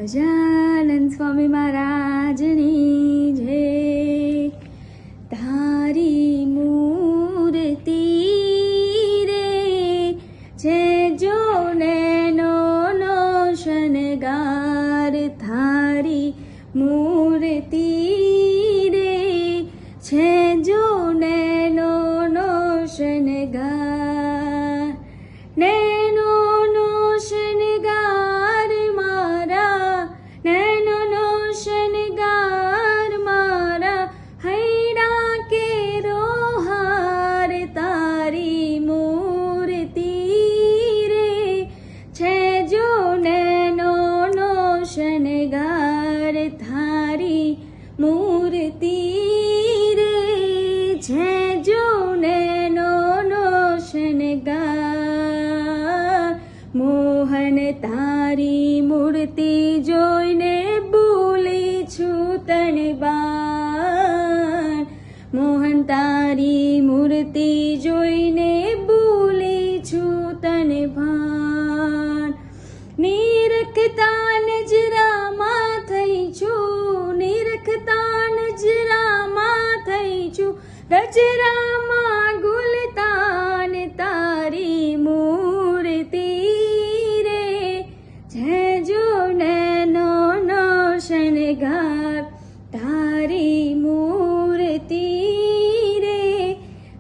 સજાનંદ સ્વામી મહારાજની જય. તારી મૂર્તિ રે છે જો નેનો નો શણગાર, થારી મૂર્તિ રે છે જો નેનો નો શણગાર. નેનો નો શણગાર મારા, નેનો નો શણગાર મારા, હૈડા કેરો હાર. તારી મૂર્તિ રે છે જો નેનો નો શણગાર, થારી મૂર્તિ રે છે જો નેનો નો શણગાર. મોહન તારી મૂર્તિ જોઈને ભૂલી છું તને બાર. મોહન તારી મૂર્તિ જોઈને ભૂલી છું તને ભાન. નિરખતા નજરામાં થઈ છું, નિરખતા નજરામાં થઈ છું, ગજરામાં ગુલતાન. તારી મૂર્તિ રે છે જો નેનો નો શણગાર, તારી મૂર્તિ રે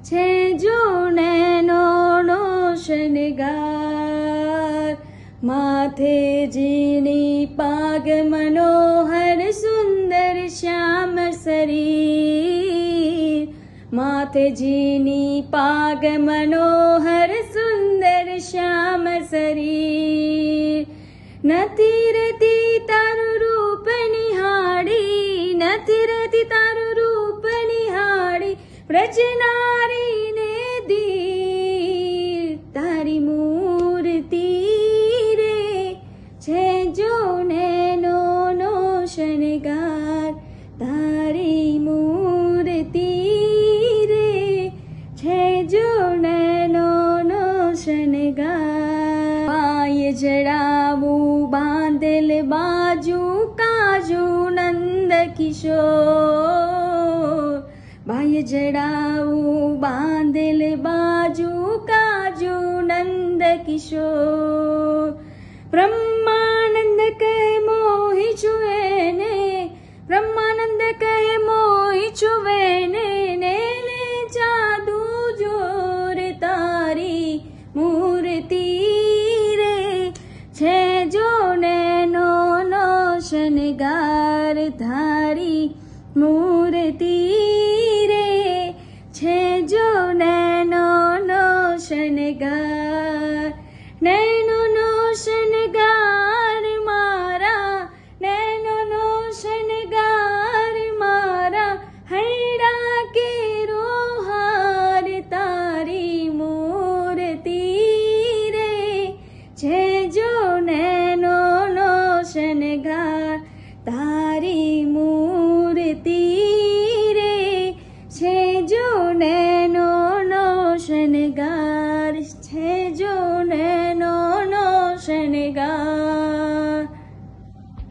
છે જો નેનો નો શણગાર. માથે જીની પાગ મનોહર સુંદર શ્યામ શરીર. માથે જીની પાગ મનોહર સુંદર શ્યામ શરીર. નથી રેતી તારું રૂપ નિહાળી, નથી રેતી તારું રૂપ નિહાળી, વ્રજનારીને ધીર. તારી મૂર્તિ રે છે જો નેનો નો શણગાર, તારી મૂર્તિ રે છે જો નેનો નો શણગાર. પાય જડાવું બાંધેલ બાજુ કાજુ નંદ કિશોર. બાય જડાવું બાંધેલ બાજુ કાજુ નંદ કિશોર. બ્રહ્માનંદ કહે મોહી છું એને, બ્રહ્માનંદ કહે મોહી છું એને, ને જાદુ જોર. તારી મૂર્તિ રે છે જો નેનો નો શણગાર, તારી મૂર્તિ